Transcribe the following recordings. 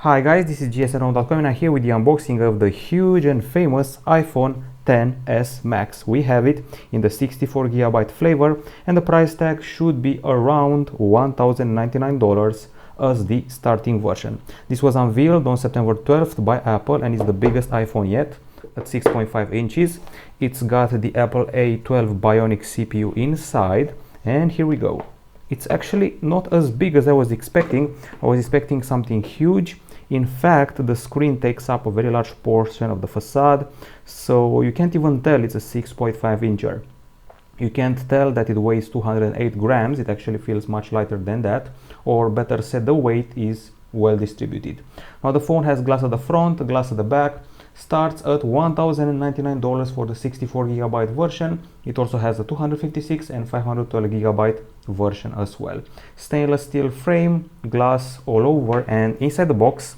Hi guys, this is gsn.com and I'm here with the unboxing of the huge and famous iPhone XS Max. We have it in the 64GB flavor and the price tag should be around $1,099 as the starting version. This was unveiled on September 12th by Apple and is the biggest iPhone yet at 6.5 inches. It's got the Apple A12 Bionic CPU inside, and here we go. It's actually not as big as I was expecting. I was expecting something huge. In fact, the screen takes up a very large portion of the facade, so you can't even tell it's a 6.5 incher. You can't tell that it weighs 208 grams, it actually feels much lighter than that, or better said, the weight is well distributed. Now the phone has glass at the front, glass at the back, starts at $1,099 for the 64GB version. It also has a 256 and 512GB version as well. Stainless steel frame, glass all over, and inside the box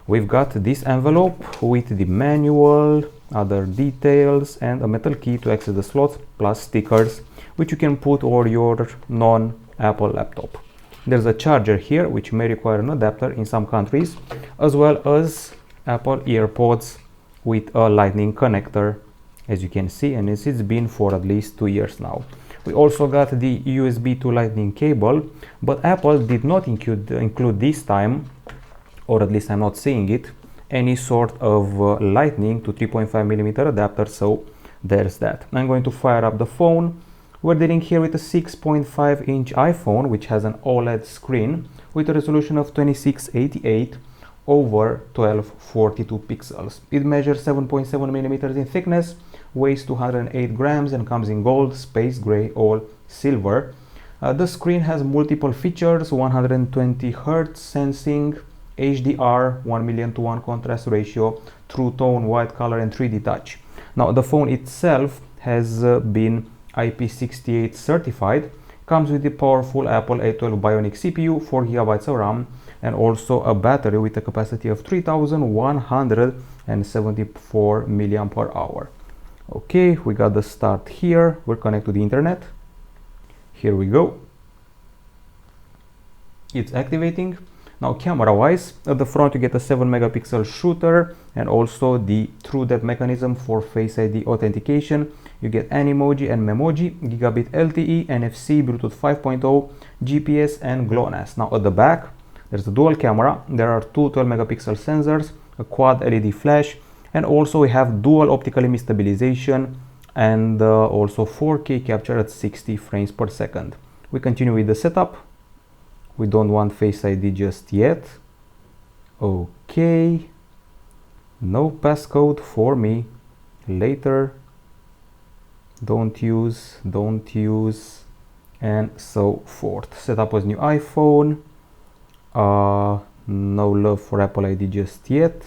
we've got this envelope with the manual, other details, and a metal key to access the slots, plus stickers which you can put over your non-Apple laptop. There's a charger here which may require an adapter in some countries, as well as Apple AirPods with a lightning connector, as you can see, and it's been for at least 2 years now. We also got the USB to lightning cable, but Apple did not include this time, or at least I'm not seeing it, any sort of lightning to 3.5mm adapter, so there's that. I'm going to fire up the phone. We're dealing here with a 6.5-inch iPhone which has an OLED screen with a resolution of 2688 over 1242 pixels. It measures 7.7mm in thickness, weighs 208 grams, and comes in gold, space gray, or silver. The screen has multiple features: 120 Hz sensing, HDR, 1:1 contrast ratio, true tone, white color, and 3D touch. Now the phone itself has been IP68 certified, comes with the powerful Apple A12 Bionic CPU, 4GB of RAM, and also a battery with a capacity of 3174 mAh. Okay, we got the start here. We're connected to the internet. Here we go. It's activating. Now camera wise, at the front you get a 7-megapixel shooter and also the TrueDepth mechanism for Face ID authentication. You get Animoji and Memoji, Gigabit LTE, NFC, Bluetooth 5.0, GPS, and GLONASS. Now at the back there's a dual camera. There are two 12-megapixel sensors, a quad LED flash, and also we have dual optical image stabilization and also 4K capture at 60 frames per second. We continue with the setup. We don't want Face ID just yet. Okay, no passcode for me. Later. Don't use, and so forth. Setup was new iPhone. No love for Apple ID just yet.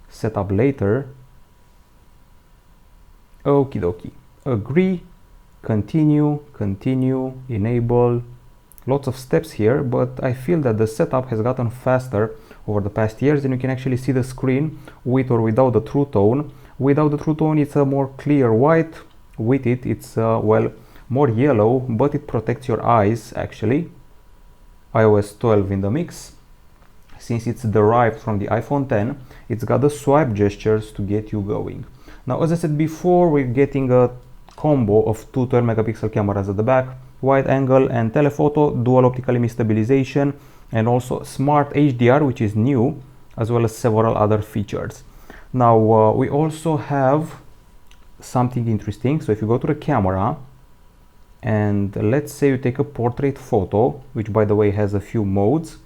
Setup later. Okie dokie. Agree, continue, enable. Lots of steps here, but I feel that the setup has gotten faster over the past years, and you can actually see the screen with or without the True Tone. Without the True Tone it's a more clear white. With it it's well, more yellow, but it protects your eyes actually. iOS 12 in the mix. Since it's derived from the iPhone X, it's got the swipe gestures to get you going. Now, as I said before, we're getting a combo of two 12-megapixel cameras at the back, wide angle and telephoto, dual optical image stabilization, and also Smart HDR, which is new, as well as several other features. Now, we also have something interesting. So if you go to the camera and let's say you take a portrait photo, which by the way has a few modes,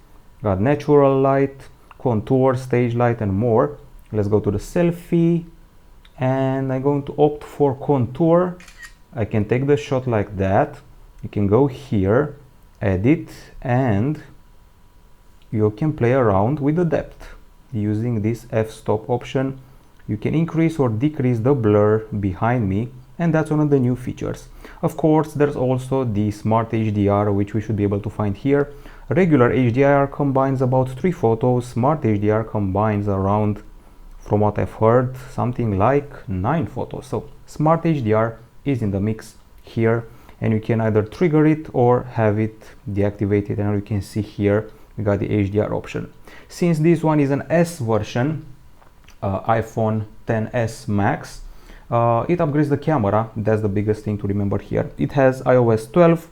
got natural light, contour, stage light, and more. Let's go to the selfie, and I'm going to opt for contour. I can take the shot like that. You can go here, edit, and you can play around with the depth using this f-stop option. You can increase or decrease the blur behind me, and that's one of the new features. Of course, there's also the Smart HDR, which we should be able to find here. Regular HDR combines about 3 photos. Smart HDR combines around, from what I've heard, something like 9 photos. So Smart HDR is in the mix here, and you can either trigger it or have it deactivated, and you can see here we got the HDR option. Since this one is an S version, iPhone XS Max, it upgrades the camera. That's the biggest thing to remember here. It has iOS 12.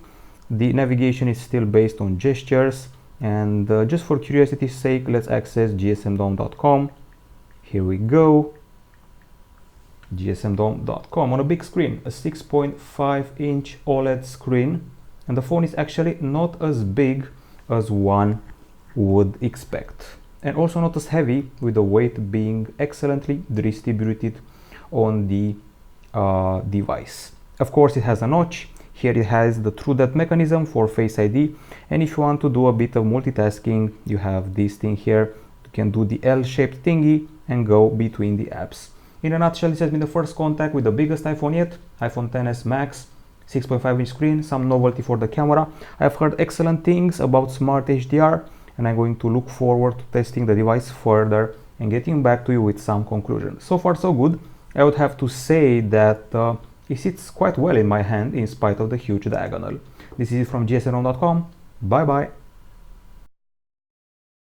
The navigation is still based on gestures, and just for curiosity's sake, let's access gsmdome.com. Here we go. gsmdome.com on a big screen, a 6.5-inch OLED screen, and the phone is actually not as big as one would expect, and also not as heavy, with the weight being excellently distributed on the device. Of course, it has a notch. Here it has the TrueDepth mechanism for Face ID, and if you want to do a bit of multitasking, you have this thing here. You can do the L-shaped thingy and go between the apps. In a nutshell, this has been the first contact with the biggest iPhone yet, iPhone XS Max, 6.5-inch screen, some novelty for the camera. I've heard excellent things about Smart HDR, and I'm going to look forward to testing the device further and getting back to you with some conclusions. So far so good. I would have to say that it sits quite well in my hand in spite of the huge diagonal. This is it from gsmdome.com. Bye bye.